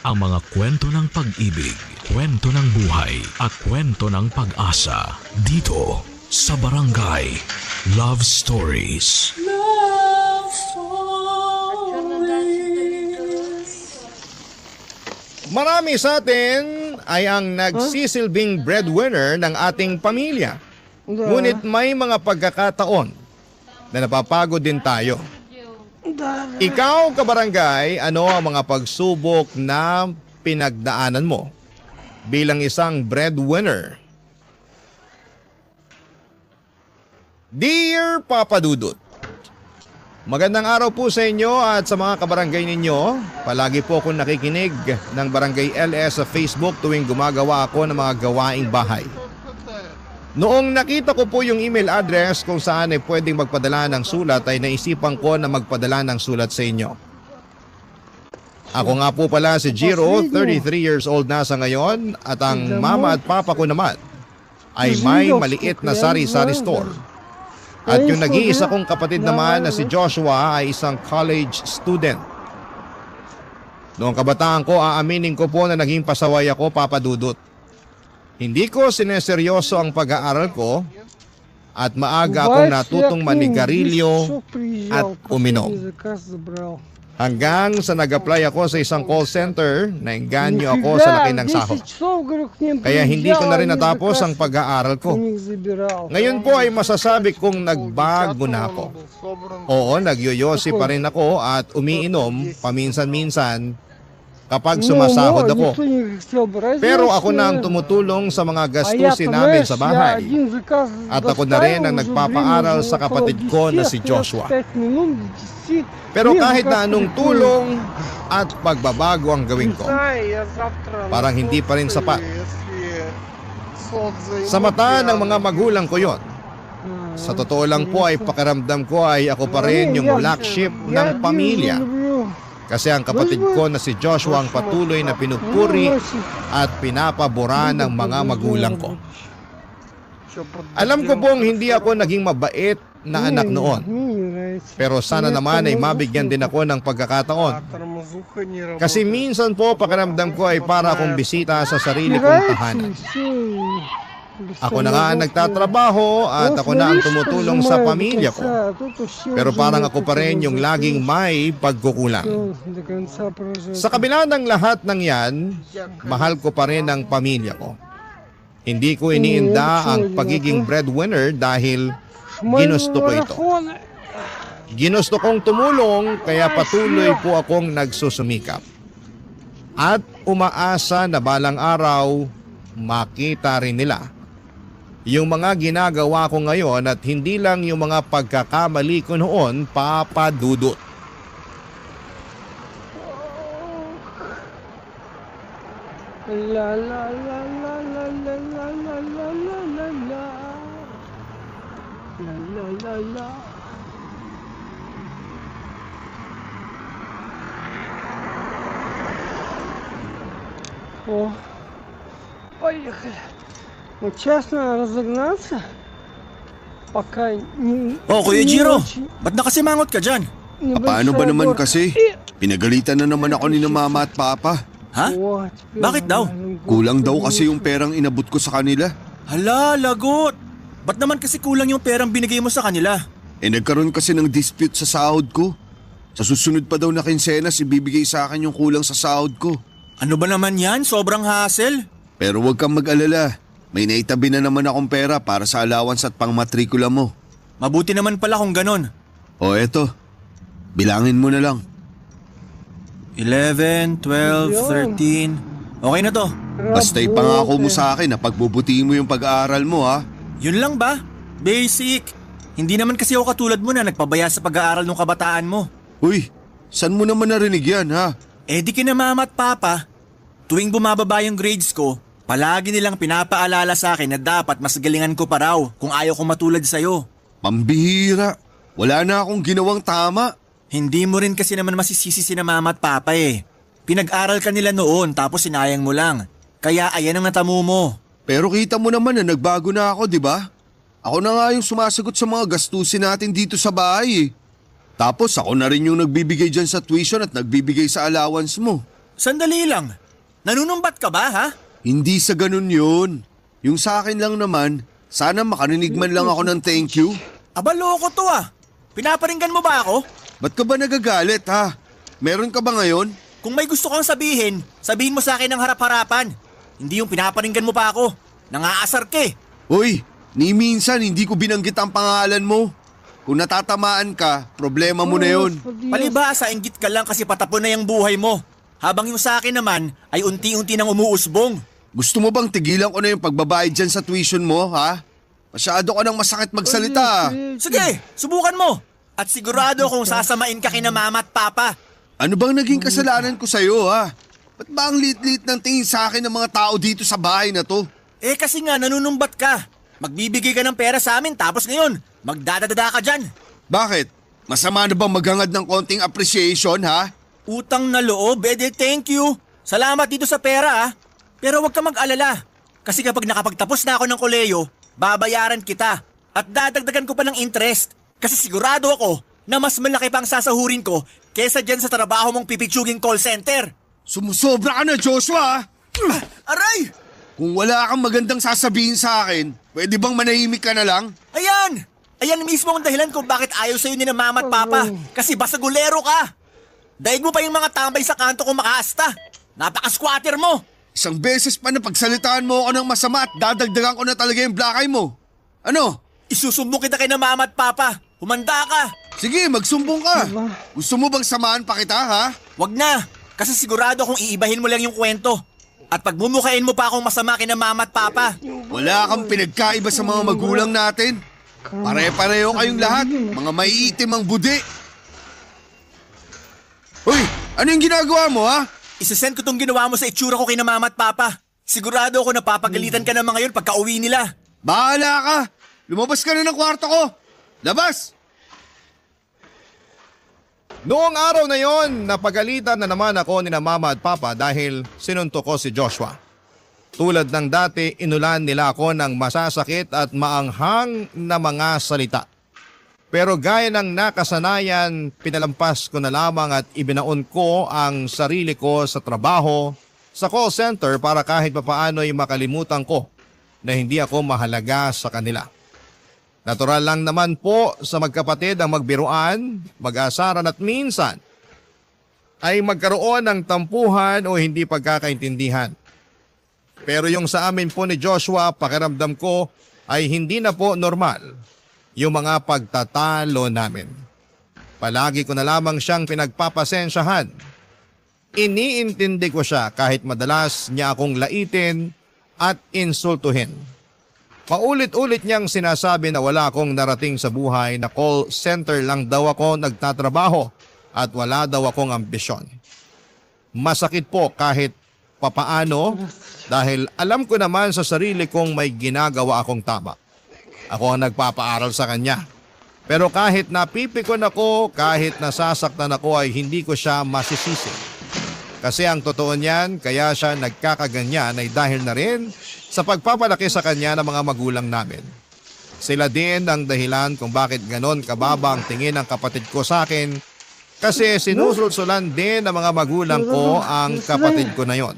Ang mga kwento ng pag-ibig, kwento ng buhay, at kwento ng pag-asa dito sa Barangay Love Stories. Love Stories. Marami sa atin ay ang nagsisilbing breadwinner ng ating pamilya. Ngunit may mga pagkakataon na napapagod din tayo. Ikaw, kabarangay, ano ang mga pagsubok na pinagdaanan mo bilang isang breadwinner? Dear Papa Dudut, magandang araw po sa inyo at sa mga kabarangay ninyo. Palagi po akong nakikinig ng Barangay LS sa Facebook tuwing gumagawa ako ng mga gawaing bahay. Noong nakita ko po yung email address kung saan ay pwedeng magpadala ng sulat ay naisipan ko na magpadala ng sulat sa inyo. Ako nga po pala si Jiro, 33 years old na sa ngayon at ang mama at papa ko naman ay may maliit na sari-sari store. At yung nag-iisa kong kapatid naman na si Joshua ay isang college student. Noong kabataan ko, aaminin ko po na naging pasaway ako, Papa Dudut. Hindi ko sineseryoso ang pag-aaral ko at maaga akong natutong manigarilyo at uminom. Hanggang sa nag-apply ako sa isang call center, naengganyo ako sa laki ng sahod. Kaya hindi ko na rin natapos ang pag-aaral ko. Ngayon po ay masasabi kong nagbago na ako. Oo, nagyoyosi pa rin ako at umiinom paminsan-minsan kapag sumasahod ako. Pero ako na ang tumutulong sa mga gastusin namin sa bahay. At ako na rin ang nagpapaaral sa kapatid ko na si Joshua. Pero kahit na anong tulong at pagbabago ang gawin ko, parang hindi pa rin sapat. Sa mata ng mga magulang ko yon. Sa totoo lang po ay pakiramdam ko ay ako pa rin yung black sheep ng pamilya. Kasi ang kapatid ko na si Joshua ang patuloy na pinupuri at pinapabura ng mga magulang ko. Alam ko pong hindi ako naging mabait na anak noon. Pero sana naman ay mabigyan din ako ng pagkakataon. Kasi minsan po pakiramdam ko ay para akong bisita sa sarili kong tahanan. Ako na nga ang nagtatrabaho at ako na ang tumutulong sa pamilya ko. Pero parang ako pa rin yung laging may pagkukulang. Sa kabila ng lahat ng yan, mahal ko pa rin ang pamilya ko. Hindi ko iniinda ang pagiging breadwinner dahil ginusto ko ito. Ginusto kong tumulong kaya patuloy po akong nagsusumikap. At umaasa na balang araw makita rin nila yung mga ginagawa ko ngayon at hindi lang yung mga pagkakamali ko noon, Papa Dudut. La la la la la la la la la la la la la la la la. О, поехали. Ну, честно, разогнаться, пока не... Kuya не Jiro, очень ba't nakasimangot ka dyan? Paano ba небольшая naman горка. kasi? Pinagalitan na naman ako ni na mama at papa. Ha? Вот, теперь Bakit daw? нормально. Kulang daw kasi yung perang inabot ko sa kanila. Hala, lagot! Ba't naman kasi kulang yung perang binigay mo sa kanila? Nagkaroon kasi ng dispute sa sahod ko. Sa susunod pa daw na kinsenas, ibibigay sa akin yung kulang sa sahod ko. Ano ba naman yan? Sobrang hassle? Pero huwag kang mag-alala. May naitabi na naman akong pera para sa allowance at pangmatrikula mo. Mabuti naman pala kung ganon. O eto, bilangin mo na lang. 11, 12, 13... Okay na to. Basta ipangako mo sa akin na pagbubutihin mo yung pag-aaral mo, ha? Yun lang ba? Basic. Hindi naman kasi ako katulad mo na nagpabaya sa pag-aaral ng kabataan mo. Uy, saan mo naman narinig yan, ha? Eh di kina mama at papa, tuwing bumababa yung grades ko, palagi nilang pinapaalala sa akin na dapat mas galingan ko pa raw kung ayaw ko matulad sa'yo. Pambihira. Wala na akong ginawang tama. Hindi mo rin kasi naman masisisi si na mama at papa eh. Pinag-aral ka nila noon tapos sinayang mo lang. Kaya ayan ang natamo mo. Pero kita mo naman na nagbago na ako, di ba? Ako na nga yung sumasagot sa mga gastusin natin dito sa bahay eh. Tapos ako na rin yung nagbibigay dyan sa tuition at nagbibigay sa allowance mo. Sandali lang. Nanunumbat ka ba, ha? Hindi sa ganun yun. Yung sa akin lang naman, sana makarinig man lang ako ng thank you. Aba, loko to ah. Pinaparinggan mo ba ako? Ba't ka ba nagagalit ha? Meron ka ba ngayon? Kung may gusto kang sabihin, sabihin mo sa akin ng harap-harapan. Hindi yung pinaparinggan mo pa ako. Nangaasar ka eh. Uy, ni minsan hindi ko binanggit ang pangalan mo. Kung natatamaan ka, problema mo na yun. Palibhasa, inggit ka lang kasi patapon na yung buhay mo. Habang yung sa akin naman ay unti-unti nang umuusbong. Gusto mo bang tigilan ko na yung pagbabayad dyan sa tuition mo, ha? Masyado ka nang masakit magsalita. Sige, subukan mo. At sigurado kung sasamain ka kina mama at papa. Ano bang naging kasalanan ko sa'yo, ha? Ba't ba ang liit-liit ng tingin sa akin ng mga tao dito sa bahay na to? Eh kasi nga nanunumbat ka. Magbibigay ka ng pera sa amin tapos ngayon, magdadadada ka dyan. Bakit? Masama na bang maghangad ng konting appreciation, ha? Utang na loob, thank you. Salamat dito sa pera ah. Pero huwag ka mag-alala. Kasi kapag nakapagtapos na ako ng koleyo, babayaran kita. At dadagdagan ko pa ng interest. Kasi sigurado ako na mas malaki pang sasahurin ko kesa dyan sa trabaho mong pipitsuging call center. Sumusobra ka na, Joshua! Aray! Kung wala kang magandang sasabihin sa akin, pwede bang manahimik ka na lang? Ayan! Ayan mismo ang dahilan kung bakit ayaw sa'yo ni na mama at papa. Kasi basagulero ka. Daig mo pa yung mga tambay sa kanto kung makaasta. Napaka-squatter mo. Isang beses pa na pagsalitaan mo ako ng masama at dadagdagan ko na talaga yung black eye mo. Ano? Isusumbong kita kay na mama at papa. Humanda ka. Sige, magsumbong ka. Gusto mo bang samahan pa kita, ha? Wag na. Kasi sigurado kung iibahin mo lang yung kwento. At pag mumukhain mo pa akong masama kina mama at papa. Wala kang pinagkaiba sa mga magulang natin. Pare-pareho kayong lahat. Mga maiitim ang budi. Uy, ano yung ginagawa mo, ha? Isasend ko tong ginawa mo sa itsura ko kina mama at papa. Sigurado ako napapagalitan ka ng mga yun pagka uwi nila. Bahala ka. Lumabas ka na ng kwarto ko. Labas! Noong araw na yon, napagalitan na naman ako ni na mama at papa dahil sinuntok ko si Joshua. Tulad ng dati, inulan nila ako ng masasakit at maanghang na mga salita. Pero gaya ng nakasanayan, pinalampas ko na lamang at ibinaon ko ang sarili ko sa trabaho sa call center para kahit papaano'y makalimutan ko na hindi ako mahalaga sa kanila. Natural lang naman po sa magkapatid ang magbiruan, mag-asaran at minsan ay magkaroon ng tampuhan o hindi pagkakaintindihan. Pero yung sa amin po ni Joshua, pakiramdam ko ay hindi na po normal yung mga pagtatalo namin. Palagi ko na lamang siyang pinagpapasensyahan. Iniintindi ko siya kahit madalas niya akong laitin at insultuhin. Paulit-ulit niyang sinasabi na wala akong narating sa buhay, na call center lang daw ako nagtatrabaho at wala daw akong ambisyon. Masakit po kahit papaano dahil alam ko naman sa sarili kong may ginagawa akong tama. Ako ang nagpapaaral sa kanya. Pero kahit napipikon ako, kahit nasasaktan ako ay hindi ko siya masisisi. Kasi ang totoo niyan, kaya siya nagkakaganyan ay dahil na rin sa pagpapalaki sa kanya ng mga magulang namin. Sila din ang dahilan kung bakit ganon kababa ang tingin ng kapatid ko sa akin kasi sinusulsulan din ng mga magulang ko ang kapatid ko na yon.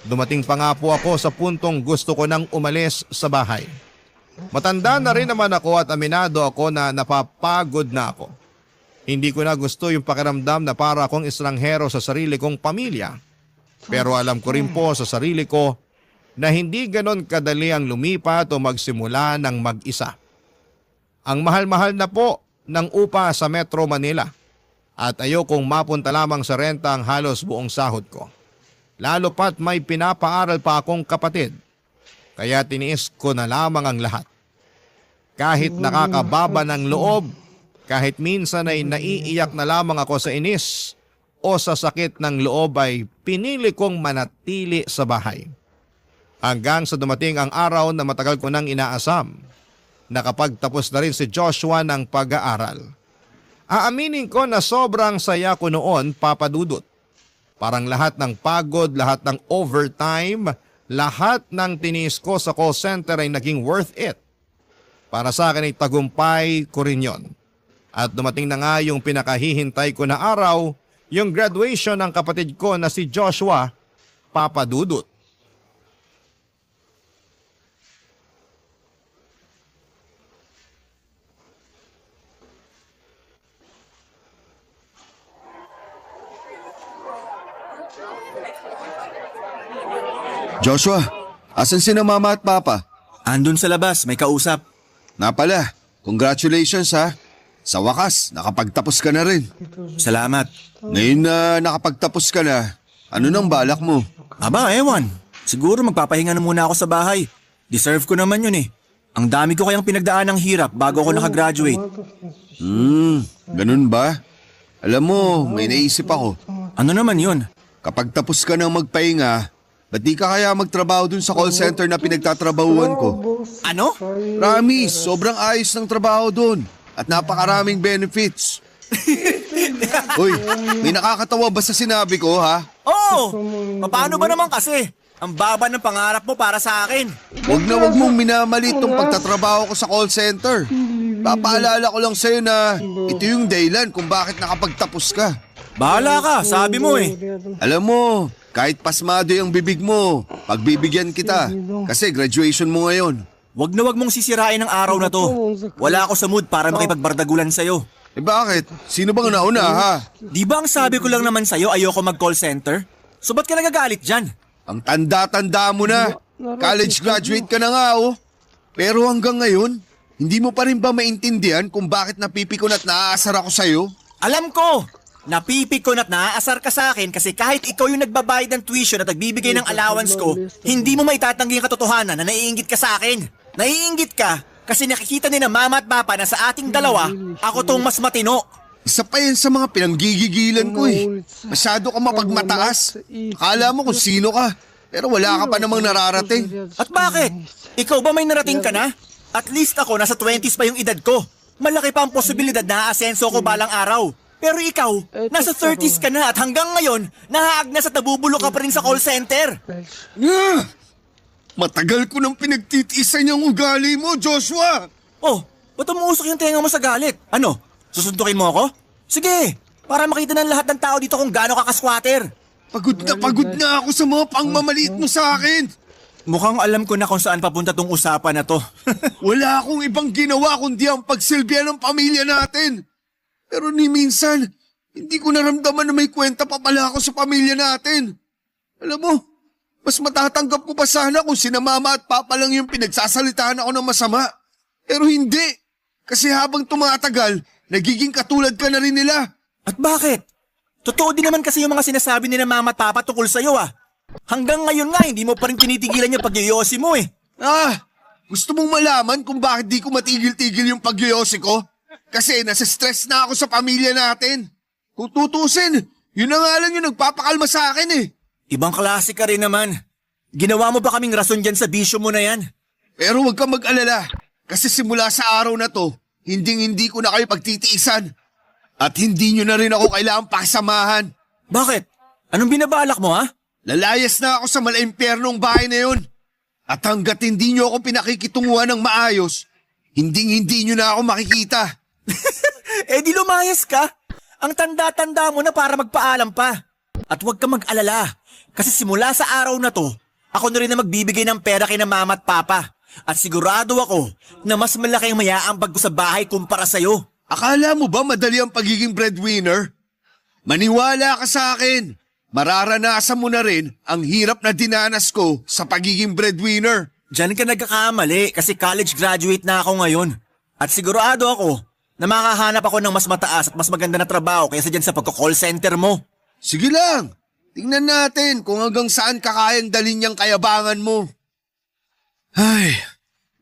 Dumating pa nga po ako sa puntong gusto ko nang umalis sa bahay. Matanda na rin naman ako at aminado ako na napapagod na ako. Hindi ko na gusto yung pakiramdam na para akong estranghero sa sarili kong pamilya. Pero alam ko rin po sa sarili ko na hindi ganon kadali ang lumipat o magsimula ng mag-isa. Ang mahal-mahal na po ng upa sa Metro Manila at ayokong mapunta lamang sa renta ang halos buong sahod ko. Lalo pat may pinapaaral pa akong kapatid. Kaya tiniis ko na lamang ang lahat. Kahit nakakababa ng loob, kahit minsan ay naiiyak na lamang ako sa inis o sa sakit ng loob ay pinili kong manatili sa bahay. Hanggang sa dumating ang araw na matagal ko nang inaasam, nakapagtapos na rin si Joshua ng pag-aaral. Aaminin ko na sobrang saya ko noon, Papa Dudut. Parang lahat ng pagod, lahat ng overtime, lahat ng tinis ko sa call center ay naging worth it. Para sa akin ay tagumpay ko rin yon. At dumating na nga yung pinakahihintay ko na araw yung graduation ng kapatid ko na si Joshua, Papa Dudut. Joshua, asan si na mama at papa? Andun sa labas, may kausap. Na pala, congratulations ha. Sa wakas, nakapagtapos ka na rin. Salamat. Ngayon na nakapagtapos ka na, ano nang balak mo? Aba, ewan. Siguro magpapahinga na muna ako sa bahay. Deserve ko naman yun eh. Ang dami ko kayang pinagdaan ng hirap bago ako nakagraduate. Ganun ba? Alam mo, may naisip ako. Ano naman yun? Kapag tapos ka nang magpahinga, ba't di ka kaya magtrabaho dun sa call center na pinagtatrabahuan ko? Ano? Promise, sobrang ayos ng trabaho dun. At napakaraming benefits. Uy, may nakakatawa ba sa sinabi ko ha? Oo! Paano ba naman kasi? Ang baba ng pangarap mo para sa akin. Wag mong minamalit tong pagtatrabaho ko sa call center. Papaalala ko lang sa'yo na ito yung dahilan kung bakit nakapagtapos ka. Bahala ka, sabi mo eh. Alam mo, kahit pasmado yung bibig mo, pagbibigyan kita. Kasi graduation mo ngayon. Wag na wag mong sisirain ang araw na to. Wala ako sa mood para makipagbardagulan sa'yo. Eh bakit? Sino bang nauna ha? Di ba ang sabi ko lang naman sa'yo ayoko mag-call center? So ba't ka nagagalit dyan? Ang tanda-tanda mo na. College graduate ka na nga oh. Pero hanggang ngayon, hindi mo pa rin ba maintindihan kung bakit napipikon at naaasar ako sa'yo? Alam ko! Napipikon at naaasar ka sa akin kasi kahit ikaw yung nagbabayad ng tuition at nagbibigay ng allowance ko, hindi mo maitatanggi ang katotohanan na naiinggit ka sa akin. Naiinggit ka kasi nakikita ni na mama at papa na sa ating dalawa, ako tong mas matino. Isa pa yan sa mga pinanggigigilan ko eh. Masyado ka mapagmataas. Akala mo kung sino ka, pero wala ka pa namang nararating. At bakit? Ikaw ba may narating ka na? At least ako nasa 20s pa yung edad ko. Malaki pa ang posibilidad na aasenso ko balang araw. Pero ikaw, nasa 30s ka na at hanggang ngayon, nahaagnas at nabubulok ka pa rin sa call center. Matagal ko nang pinagtitiisan yung ugali mo, Joshua! Oh, ba't umuusok yung tenga mo sa galit? Ano, susuntukin mo ako? Sige, para makita ng lahat ng tao dito kung gaano ka ka-squatter. Pagod na ako sa mga pangmamaliit mo sa akin. Mukhang alam ko na kung saan papunta tong usapan na to. Wala akong ibang ginawa kundi ang pagsilbihan ng pamilya natin. Pero ni minsan, hindi ko naramdaman na may kwenta pa pala ako sa pamilya natin. Alam mo, mas matatanggap ko pa sana kung sina mama at papa lang yung pinagsasalitaan ako ng masama. Pero hindi. Kasi habang tumatagal, nagiging katulad ka na rin nila. At bakit? Totoo din naman kasi yung mga sinasabi ni na mama at papa tungkol sa'yo ah. Hanggang ngayon nga, hindi mo pa rin tinitigilan yung pagyoyosi mo eh. Gusto mong malaman kung bakit di ko matigil-tigil yung pagyoyosi ko? Kasi nasa stress na ako sa pamilya natin. Kung tutusin, yun na nga lang yung nagpapakalma sa akin eh. Ibang klase ka rin naman. Ginawa mo ba kaming rason dyan sa bisyo mo na yan? Pero huwag kang mag-alala. Kasi simula sa araw na to, hindi ko na kayo pagtitiisan. At hindi nyo na rin ako kailangang pakisamahan. Bakit? Anong binabalak mo ha? Lalayas na ako sa malaimpyernong bahay na yun. At hanggat hindi nyo ako pinakikitunguhan ng maayos, hindi nyo na ako makikita. Eh di lumayas ka. Ang tanda-tanda mo na para magpaalam pa. At huwag ka mag-alala. Kasi simula sa araw na to, ako na rin na magbibigay ng pera kina mama at papa. At sigurado ako na mas malaki ang mayaambag ko sa bahay kumpara sa'yo. Akala mo ba madali ang pagiging breadwinner? Maniwala ka sa akin. Mararanasan mo na rin ang hirap na dinanas ko sa pagiging breadwinner. Diyan ka nagkakamali kasi college graduate na ako ngayon. At sigurado ako na makahanap ako ng mas mataas at mas maganda na trabaho kaysa dyan sa pagko-call center mo. Sige lang. Tingnan natin kung hanggang saan kakayang dalhin niyang kayabangan mo. Ay,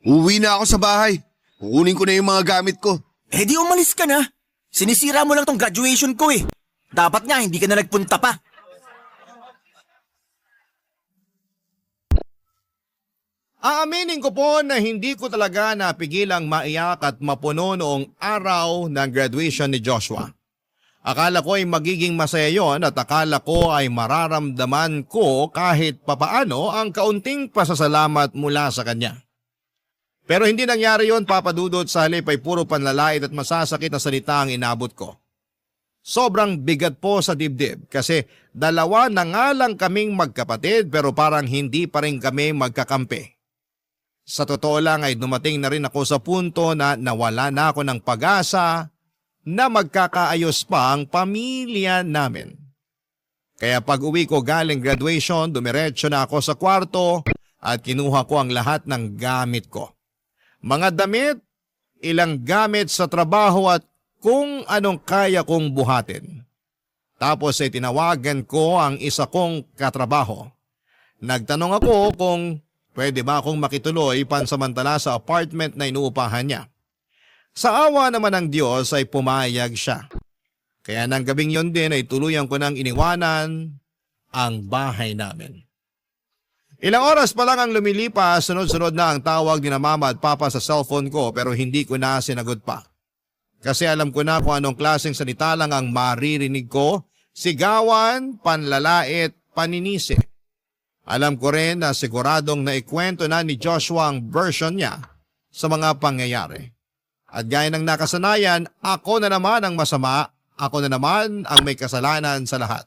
uwi na ako sa bahay. Kukunin ko na yung mga gamit ko. Eh di umalis ka na. Sinisira mo lang tong graduation ko eh. Dapat nga hindi ka na nagpunta pa. Aaminin ko po na hindi ko talaga napigilang maiyak at mapuno noong araw ng graduation ni Joshua. Akala ko ay magiging masaya yon at akala ko ay mararamdaman ko kahit papaano ang kaunting pasasalamat mula sa kanya. Pero hindi nangyari yon, Papa Dudut. Sa halip ay puro panlalait at masasakit na salita ang inabot ko. Sobrang bigat po sa dibdib kasi dalawa na nga lang kaming magkapatid pero parang hindi pa rin kami magkakampi. Sa totoo lang ay dumating na rin ako sa punto na nawala na ako ng pag-asa na magkakaayos pa ang pamilya namin. Kaya pag uwi ko galing graduation, dumiretso na ako sa kwarto at kinuha ko ang lahat ng gamit ko. Mga damit, ilang gamit sa trabaho at kung anong kaya kong buhatin. Tapos ay tinawagan ko ang isa kong katrabaho. Nagtanong ako kung pwede ba akong makituloy pansamantala sa apartment na inuupahan niya. Sa awa naman ng Diyos ay pumayag siya. Kaya ng gabing yon din ay tuluyan ko nang iniwanan ang bahay namin. Ilang oras pa lang ang lumilipas, sunod-sunod na ang tawag ni na mama at papa sa cellphone ko pero hindi ko na sinagot pa. Kasi alam ko na kung anong klaseng salita lang ang maririnig ko, sigawan, panlalait, paninisi. Alam ko rin na siguradong naikwento na ni Joshua ang version niya sa mga pangyayari. At gaya ng nakasanayan, ako na naman ang masama, ako na naman ang may kasalanan sa lahat.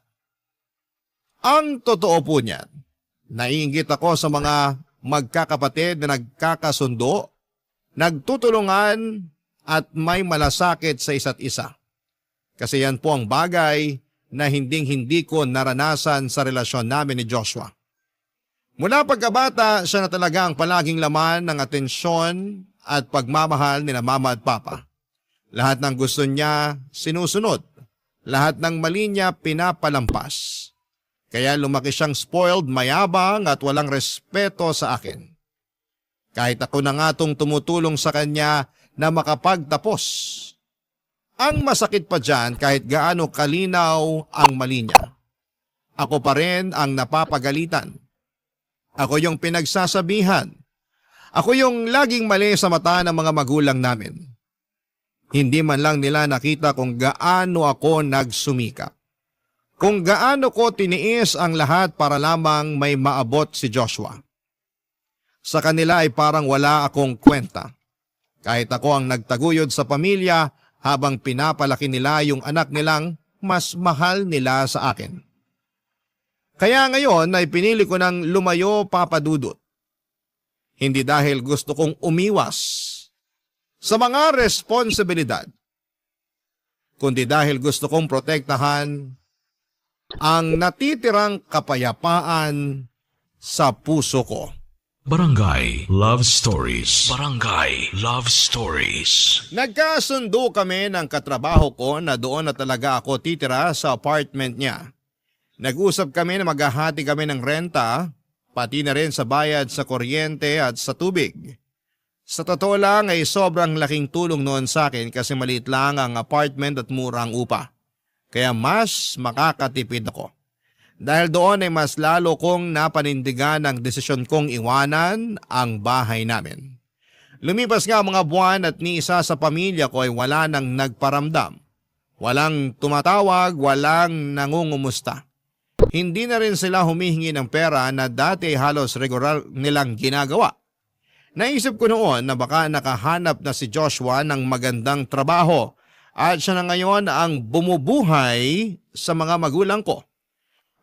Ang totoo po niyan, naiinggit ako sa mga magkakapatid na nagkakasundo, nagtutulungan at may malasakit sa isa't isa. Kasi yan po ang bagay na hinding-hindi ko naranasan sa relasyon namin ni Joshua. Mula pagkabata, siya na talaga ang palaging laman ng atensyon at pagmamahal ni na mama at papa. Lahat ng gusto niya, sinusunod. Lahat ng mali niya, pinapalampas. Kaya lumaki siyang spoiled, mayabang at walang respeto sa akin. Kahit ako na nga tong tumutulong sa kanya na makapagtapos. Ang masakit pa dyan kahit gaano kalinaw ang mali niya. Ako pa rin ang napapagalitan. Ako yung pinagsasabihan. Ako yung laging mali sa mata ng mga magulang namin. Hindi man lang nila nakita kung gaano ako nagsumika. Kung gaano ko tiniis ang lahat para lamang may maabot si Joshua. Sa kanila ay parang wala akong kwenta. Kahit ako ang nagtaguyod sa pamilya habang pinapalaki nila yung anak nilang mas mahal nila sa akin. Kaya ngayon ay pinili ko ng lumayo, Papa Dudut. Hindi dahil gusto kong umiwas sa mga responsibilidad, kundi dahil gusto kong protektahan ang natitirang kapayapaan sa puso ko. Barangay Love Stories. Barangay Love Stories. Nagkasundo kami ng katrabaho ko na doon na talaga ako titira sa apartment niya. Nag-usap kami na maghahati kami ng renta, pati na rin sa bayad sa kuryente at sa tubig. Sa totoo lang ay sobrang laking tulong noon sa akin kasi maliit lang ang apartment at murang upa. Kaya mas makakatipid ako. Dahil doon ay mas lalo kong napanindigan ang desisyon kong iwanan ang bahay namin. Lumipas nga mga buwan at ni isa sa pamilya ko ay wala nang nagparamdam. Walang tumatawag, walang nangungumusta. Hindi na rin sila humihingi ng pera na dati halos regular nilang ginagawa. Naisip ko noon na baka nakahanap na si Joshua ng magandang trabaho at siya na ngayon ang bumubuhay sa mga magulang ko.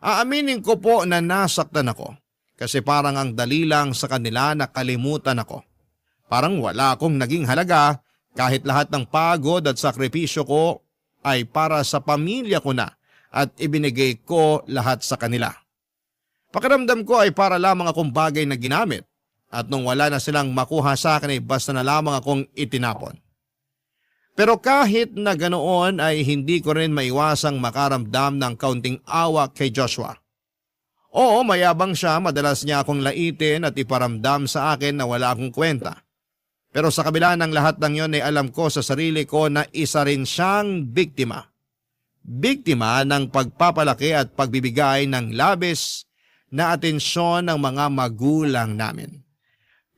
Aaminin ko po na nasaktan ako kasi parang ang dali lang sa kanila na kalimutan ako. Parang wala akong naging halaga kahit lahat ng pagod at sakripisyo ko ay para sa pamilya ko na at ibinigay ko lahat sa kanila. Pakiramdam ko ay para lamang akong bagay na ginamit at nung wala na silang makuha sa akin ay basta na lamang akong itinapon. Pero kahit na ganoon ay hindi ko rin maiwasang makaramdam ng kaunting awa kay Joshua. Oo, mayabang siya, madalas niya akong laitin at iparamdam sa akin na wala akong kwenta. Pero sa kabila ng lahat ng yon ay alam ko sa sarili ko na isa rin siyang biktima. Biktima ng pagpapalaki at pagbibigay ng labis na atensyon ng mga magulang namin.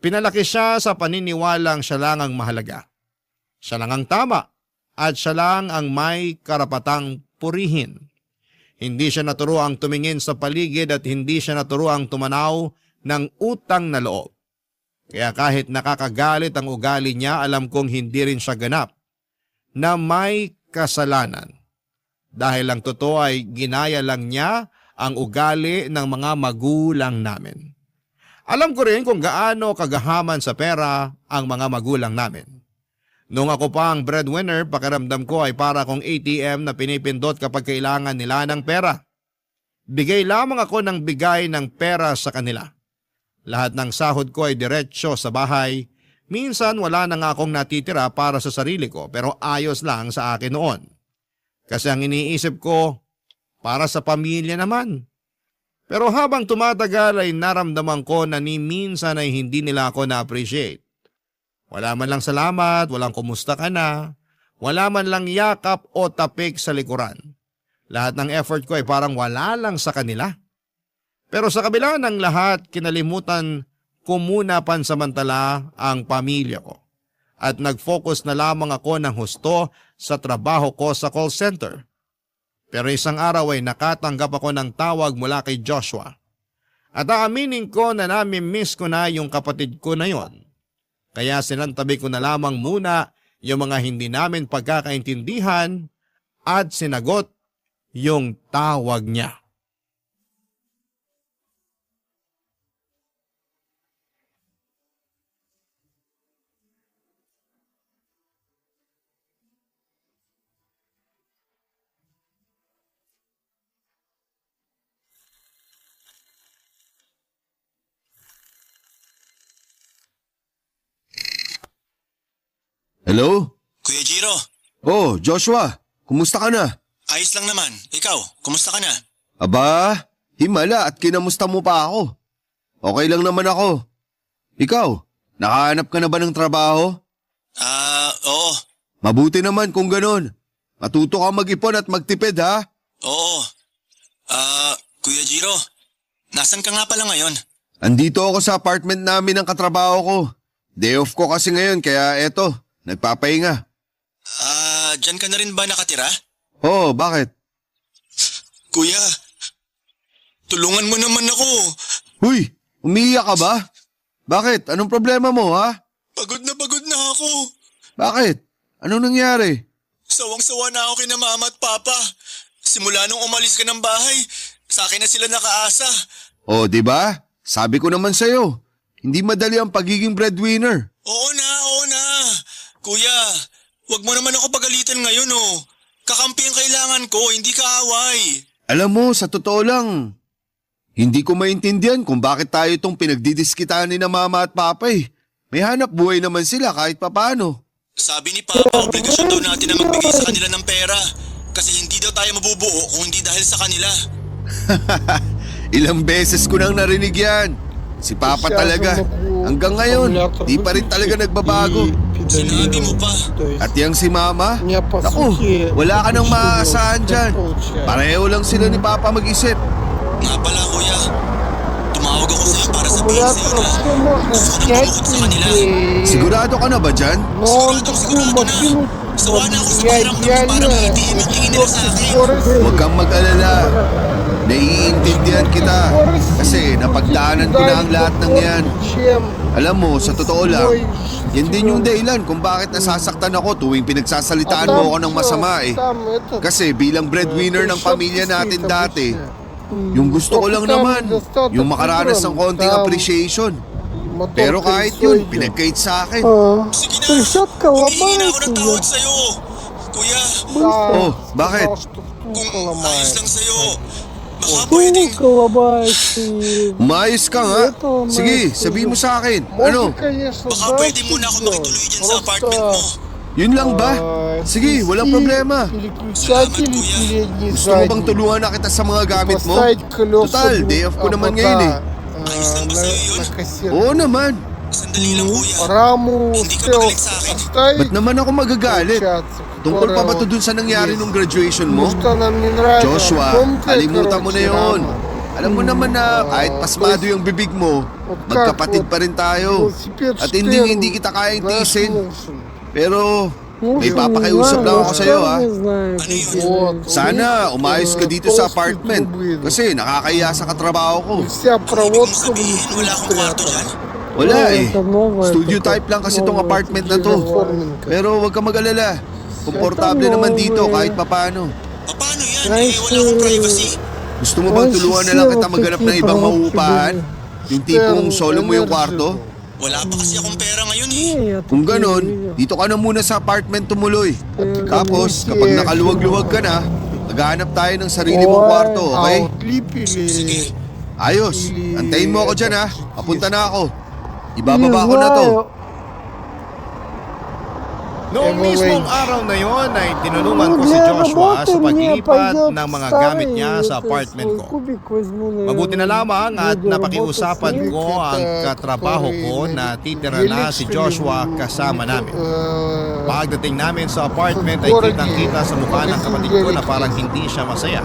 Pinalaki siya sa paniniwalang siya lang ang mahalaga. Siya lang ang tama at siya lang ang may karapatang purihin. Hindi siya naturuang tumingin sa paligid at hindi siya naturuang tumanaw ng utang na loob. Kaya kahit nakakagalit ang ugali niya, alam kong hindi rin siya ganap na may kasalanan. Dahil ang totoo ay ginaya lang niya ang ugali ng mga magulang namin. Alam ko rin kung gaano kagahaman sa pera ang mga magulang namin. Nung ako pa ang breadwinner, pakiramdam ko ay para kong ATM na pinipindot kapag kailangan nila ng pera. Bigay lamang ako ng bigay ng pera sa kanila. Lahat ng sahod ko ay diretsyo sa bahay. Minsan wala na nga akong natitira para sa sarili ko pero ayos lang sa akin noon. Kasi ang iniisip ko, para sa pamilya naman. Pero habang tumatagal ay naramdaman ko na ni minsan ay hindi nila ako na-appreciate. Wala man lang salamat, walang kumusta ka na, wala man lang yakap o tapik sa likuran. Lahat ng effort ko ay parang wala lang sa kanila. Pero sa kabila ng lahat, kinalimutan ko muna pansamantala ang pamilya ko. At nag-focus na lamang ako ng husto sa trabaho ko sa call center. Pero isang araw ay nakatanggap ako ng tawag mula kay Joshua. At aaminin ko na nami-miss ko na yung kapatid ko na yon. Kaya sinantabi ko na lamang muna yung mga hindi namin pagkakaintindihan at sinagot yung tawag niya. Hello? Kuya Jiro, Oh, Joshua. Kumusta ka na? ayos lang naman. Ikaw, kumusta ka na? Aba, himala at kinamusta mo pa ako. Okay lang naman ako. Ikaw, nakahanap ka na ba ng trabaho? Oo. Mabuti naman kung ganun. Matuto ka mag-ipon at magtipid ha? Oo. Kuya Jiro, nasan ka nga pala ngayon? Andito ako sa apartment namin ng katrabaho ko. Day off ko kasi ngayon kaya eto, nagpapahinga. Diyan ka na rin ba nakatira? Oh, bakit? Kuya, tulungan mo naman ako. Huy, umiiyak ka ba? Bakit? Anong problema mo ha? Pagod na ako. Bakit? Anong nangyari? Sawang-sawa na ako kina mama at papa. Simula nung umalis ka ng bahay, sa akin na sila nakaasa. Oh, di ba? Sabi ko naman sa'yo, hindi madali ang pagiging breadwinner. Oo na. Kuya, wag mo naman ako pagalitan ngayon oh. Kakampi ang kailangan ko, hindi kaaway. Alam mo, sa totoo lang, hindi ko maintindihan kung bakit tayo itong pinagdidiskitaan ni na mama at papa eh. May hanap buhay naman sila kahit papano. Sabi ni Papa, obligasyon daw natin na magbigay sa kanila ng pera. Kasi hindi daw tayo mabubuo kung hindi dahil sa kanila. Ilang beses ko nang narinig yan. Si Papa talaga. Hanggang ngayon, di pa rin talaga nagbabago. Sinabi mo pa. At yang si Mama, naku, wala ka nang maaasahan dyan. Pareho lang sila ni Papa mag-isip. Nga pala kuya, tumawag ako sa'yo para sabihin sa'yo na gusto ko na bumukod sa kanila. Sigurado ka na ba dyan? Sigurado na. Sawa na ako sa pakiramdam ko parang itim ang tingin nila sa akin. Huwag kang mag-alala. Naiintindihan kita. Kasi napagdaanan ko na ang lahat ng yan. Alam mo, sa totoo lang, yan din yung dahilan kung bakit nasasaktan ako tuwing pinagsasalitaan mo ako ng masama eh. Kasi bilang breadwinner ng pamilya natin dati, yung gusto ko lang naman, yung makaranas ng konting appreciation. Pero kahit yun, pinagkait sa akin. Sige na, humihingi na ako ng tawad sa'yo. Kuya, Oh, bakit? kung ayos lang sa'yo, baka pwedeng... Umayos ka nga. Sige, sabihin mo sa akin. Ano? Baka pwede muna ako makituloy dyan sa apartment mo. Yun lang ba? Sige, walang problema. Gusto mo bang tulungan na kita sa mga gamit mo? Total, day off ko naman ngayon eh. Ayos lang ba sa'yo yun? Oo naman. Sandali lang kuya. Hindi ka magalit sa akin. Ba't naman ako magagalit? Tungkol pa ba to dun sa nangyari nung graduation mo? Joshua, kalimutan mo na yon. Alam mo naman na kahit pasmado yung bibig mo, magkapatid pa rin tayo. At hindi kita kayang tiisin. Pero may papakiusap lang ako sa'yo ha. Ano yun? Sana umayos ka dito sa apartment kasi nakakaya sa katrabaho ko. Ibig mong sabihin, wala akong kwarto dyan? Wala eh. Studio type lang kasi tong apartment na to. Pero huwag ka mag-alala. Komportable naman dito kahit papano. Paano yan, wala akong privacy. Gusto mo bang tulungan na lang kita maghanap ng ibang mauupahan? Yung tipong solo mo yung kwarto? Wala pa kasi akong pera ngayon eh. Kung ganon, dito ka na muna sa apartment tumuloy. Tapos, kapag nakaluwag-luwag ka na, maghahanap tayo ng sarili mong kwarto, okay? Sige. Ayos, antayin mo ako dyan ha. Papunta na ako. Ibababa ko na to. Noong mismong araw na yon ay tinulungan ko si Joshua sa paglipat ng mga gamit niya sa apartment ko. Mabuti na lamang at napakiusapan ko ang katrabaho ko na titira na si Joshua kasama namin. Pagdating namin sa apartment ay kitang-kita sa mukha ng kapatid ko na parang hindi siya masaya.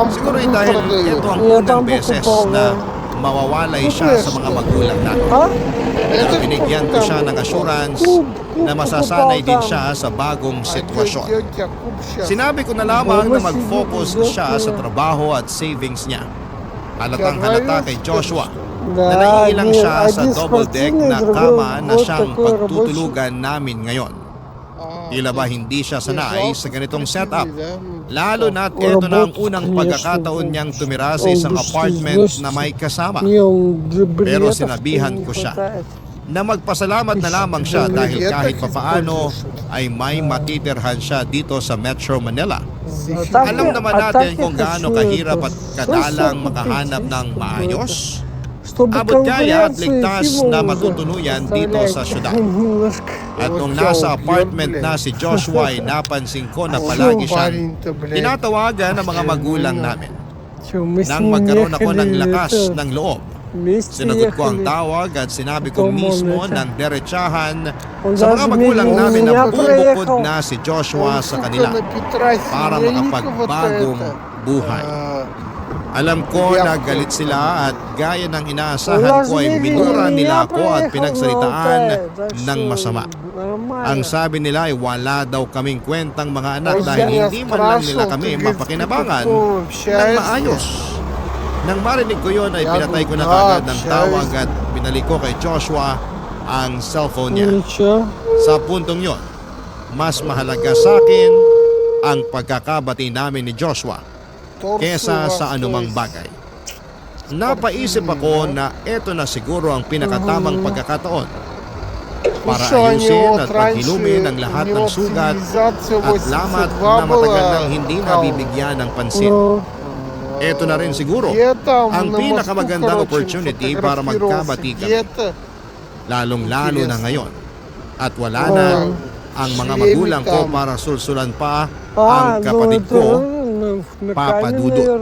Siguro ay dahil ito ang unang beses na mawawalay siya sa mga magulang natin. Pero binigyan ko siya ng assurance na masasanay din siya sa bagong sitwasyon. Sinabi ko na lamang na mag-focus siya sa trabaho at savings niya. Halatang halata kay Joshua na naiilang siya sa double deck na kama na siyang pagtutulugan namin ngayon. Tila ba hindi siya sanay sa ganitong setup? Lalo na't ito na ang unang pagkakataon niyang tumira sa isang apartment na may kasama. Pero sinabihan ko siya na magpasalamat na lamang siya dahil kahit papaano ay may matitirhan siya dito sa Metro Manila. Alam naman natin kung gaano kahirap at kadalang makahanap ng maayos, abot kaya at ligtas na matutuluyan dito sa syudad. At nung nasa apartment na si Joshua ay napansin ko na palagi siyang tinatawagan ng mga magulang namin. Nang magkaroon ako ng lakas ng loob, sinagot ko ang tawag at sinabi ko mismo ng derechahan sa mga magulang namin na bubukod na si Joshua sa kanila para makapagbagong buhay. Alam ko na galit sila at gaya ng inaasahan ko ay minura nila ako at pinagsalitaan ng masama. Ang sabi nila ay wala daw kaming kwentang mga anak dahil hindi man lang nila kami mapakinabangan ng maayos. Nang marinig ko yon ay pinatay ko na kagad ng tawag at binalik ko kay Joshua ang cellphone niya. Sa puntong yon, mas mahalaga sa akin ang pagkakabati namin ni Joshua kesa sa anumang bagay. Napaisip ako na ito na siguro ang pinakatamang pagkakataon para ayusin at paghilumin ang lahat ng sugat at lamat na matagal nang hindi nabibigyan ng pansin. Ito na rin siguro ang pinakamagandang opportunity para magkabati kami. Lalong-lalo na ngayon. At wala na ang mga magulang ko para sulsulan pa ang kapatid ko, Papa Dudut.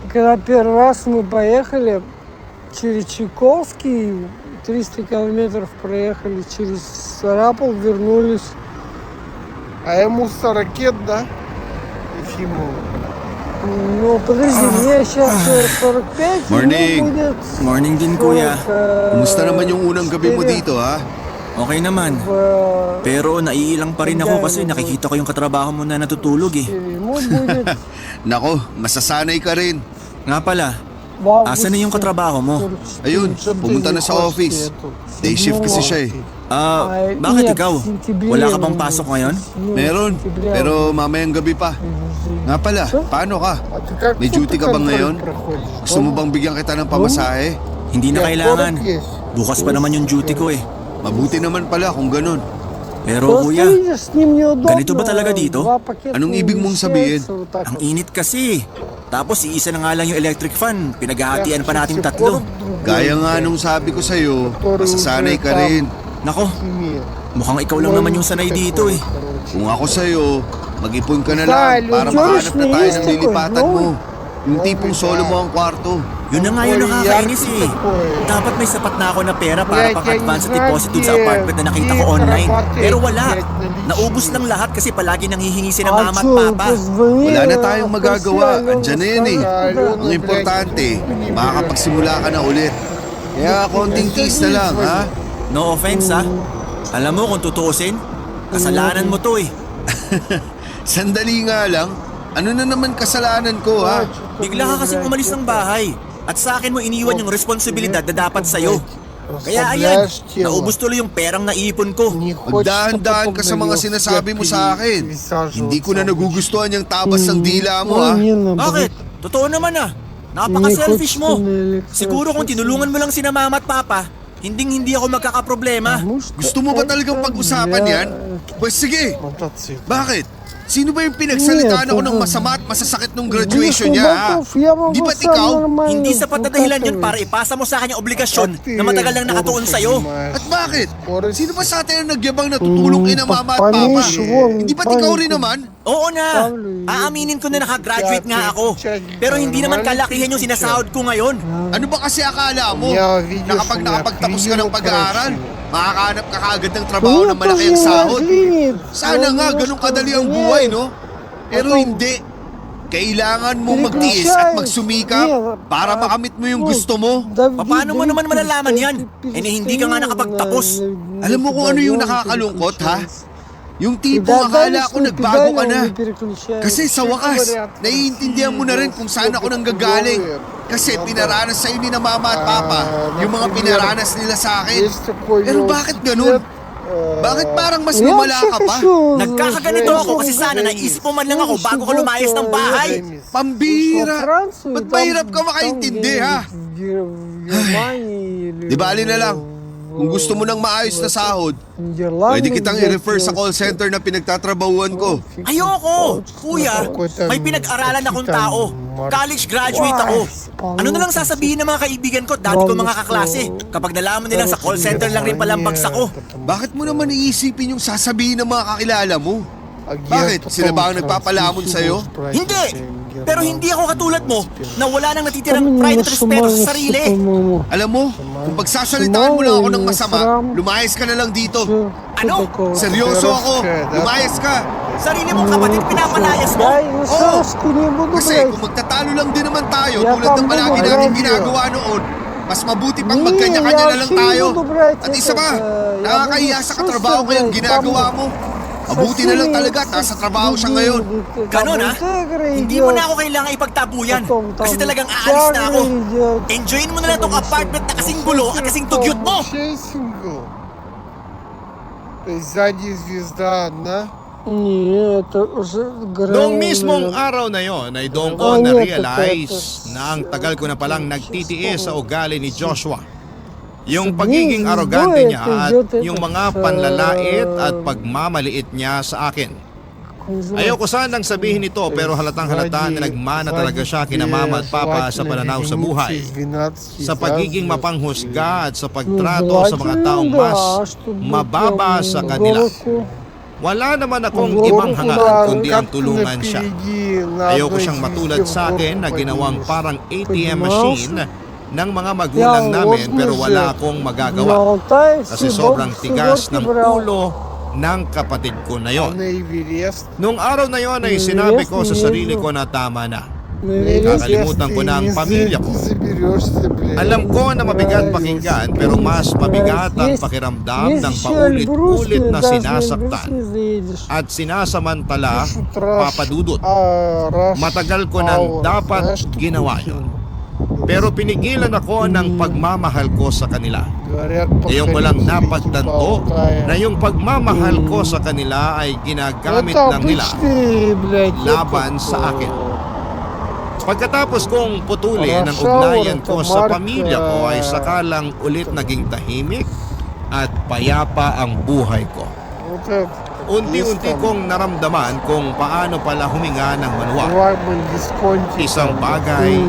Когда первый раз мы поехали через Чайковский, 300 километров проехали, через Сарапул вернулись. А ему 40 лет, да? Ефимову. Ну, подожди, мне сейчас 45, Morning. ему будет Morning din, kuya. Kumusta naman yung unang gabi mo dito ha? Okay naman. Pero naiilang pa rin ako kasi nakikita ko yung katrabaho mo na natutulog eh. Ему будет Nako, masasanay ka rin. Nga pala, asan na yung katrabaho mo? Ayun, pumunta na sa office. Day shift kasi siya eh. Bakit ikaw? Wala ka bang pasok ngayon? Meron, pero mamayang gabi pa. Nga pala, paano ka? May duty ka ba ngayon? Gusto mo bang bigyan kita ng pamasahe? Hindi na kailangan. Bukas pa naman yung duty ko eh. Mabuti naman pala kung ganun. Pero kuya, ganito ba talaga dito? Anong ibig mong sabihin? Ang init kasi. Tapos iisa na nga lang yung electric fan. Pinaghahatian pa natin tatlo. Gaya nga nung sabi ko sa'yo, masasanay ka rin. Nako, mukhang ikaw lang naman yung sanay dito eh. Kung ako sa'yo, mag-ipon ka na lang para makahanap na tayo ng lilipatan mo. Yung tipong solo mo ang kwarto. Yun na nga yung nakakainis eh. Dapat may sapat na ako na pera para pang-advance at deposit dun sa apartment na nakita ko online. Pero wala. Naubos lang lahat kasi palagi nanghihingi si na mama at papa. Wala na tayong magagawa. Andyan na yan eh. Ang importante, makakapagsimula ka na ulit. Kaya konting tiis na lang, ha? No offense ha. Alam mo kung tutuusin, kasalanan mo to eh. Sandali nga lang. Ano na naman kasalanan ko, ha? Bigla ka kasing umalis ng bahay. At sa akin mo iniwan yung responsibilidad na dapat sa'yo. Kaya ayan, Расслабляешь тело. naubos tuloy yung perang naipon ko. Не хочется Magdahan-dahan ka потом sa на mga велосипед sinasabi mo sa akin. пересаживаться Hindi ko na обычно. nagugustuhan yung tapas ng dila mo ha. Bakit? Totoo naman ah. Napaka-selfish mo. Siguro kung tinulungan mo lang sina mama at papa, hindi ako magkakaproblema. Gusto mo ba talagang pag-usapan yan? Pues sige, Мотоцикл. bakit? Sino ba yung pinagsalitaan ako ng masama at masasakit nung graduation niya ha? Di ba't ikaw? Hindi sapat na dahilan yun para ipasa mo sa akin yung obligasyon na matagal nang nakatuon sa'yo. At bakit? Sino ba sa atin ang nagyabang na tutulong ina mama at papa? Hindi ba't ikaw rin naman? Oo na, aaminin ko na nakagraduate nga ako. Pero hindi naman kalakihan yung sinasahod ko ngayon. Ano ba kasi akala mo? Na kapag nakapagtapos ka ng pag-aaral, makakahanap ka kaagad ng trabaho na malaki ang sahod? Sana nga ganun kadali ang buhay, no? Pero hindi. Kailangan mong magtiis at magsumikap para makamit mo yung gusto mo. Paano mo naman malalaman yan? Hindi ka nga nakapagtapos. Alam mo kung ano yung nakakalungkot, ha? Yung tipong akala ko nagbago ka na. Kasi sa wakas, naiintindihan mo na rin kung saan ako nanggagaling. Kasi pinaranas sa'yo ni na mama at papa yung mga pinaranas nila sa akin. Pero bakit ganun? Bakit parang mas lumala ka pa? Nagkakaganito ako kasi sana naisip mo man lang ako bago ka lumayas ng bahay. Pambira! Ba't mahirap ka makaintindi, ha? Di bali na lang. Kung gusto mo ng maayos na sahod, pwede kitang i-refer sa call center na pinagtatrabahuan ko. Ayoko! Kuya, may pinag-aralan akong tao. College graduate ako. Ano na lang sasabihin ng mga kaibigan ko at dati ko mga kaklase kapag nalaman nilang sa call center lang rin pala ang bagsak ko? Bakit mo naman iisipin yung sasabihin ng mga kakilala mo? Bakit? Sila ba ang nagpapalamon sa'yo? Hindi! Pero hindi ako katulad mo na wala nang natitirang pride at respeto sa sarili. Alam mo, kung pagsasalitaan mo lang ako ng masama, lumayas ka na lang dito. Ano? Seryoso ako, lumayas ka. Sarili mong kapatid pinapalayas mo? Oo, kasi kung magtatalo lang din naman tayo tulad ng palagi natin ginagawa noon, mas mabuti pang magkanya-kanya na lang tayo. At isa pa, nakakahiya sa katrabaho ko yung ginagawa mo. Mabuti na lang talaga at nasa trabaho siya ngayon. Ganon ha? Hindi mo na ako kailangan ipagtabuyan kasi talagang aalis na ako. Enjoyin mo na lang tong apartment na kasing gulo at kasing tugyot mo! Сингл. То есть сзади звезда одна. Noong mismong araw na yon ay doon ko na-realize na ang tagal ko na palang nagtitiis sa ugali ni Joshua. Yung pagiging arogante niya at yung mga panlalait at pagmamaliit niya sa akin. Ayoko sanang sabihin ito pero halatang halata na nagmana talaga siya kina mama at papa sa pananaw sa buhay. Sa pagiging mapanghusga at sa pagtrato sa mga taong mas mababa sa kanila. Wala naman akong ibang hangaan kundi ang tulungan siya. Ayoko siyang matulad sa akin na ginawang parang ATM machine ng mga magulang namin pero wala akong magagawa kasi sobrang tigas ng ulo ng kapatid ko na yon. Nung araw na yon ay sinabi ko sa sarili ko na tama na. Kakalimutan ko na ang pamilya ko. Alam ko na mabigat pakinggan pero mas mabigat ang pakiramdam ng paulit-ulit na sinasaktan at sinasamantala papadudot. Matagal ko nang dapat ginawa yon. Pero pinigilan ako ng pagmamahal ko sa kanila. Ngayon ko lang napagtanto na yung pagmamahal ko sa kanila ay ginagamit lang nila laban sa akin. Pagkatapos kong putulin ang ugnayan ko sa pamilya ko ay sakalang ulit naging tahimik at payapa ang buhay ko. Unti-unti kong naramdaman kung paano pala huminga ng manuwa. Isang bagay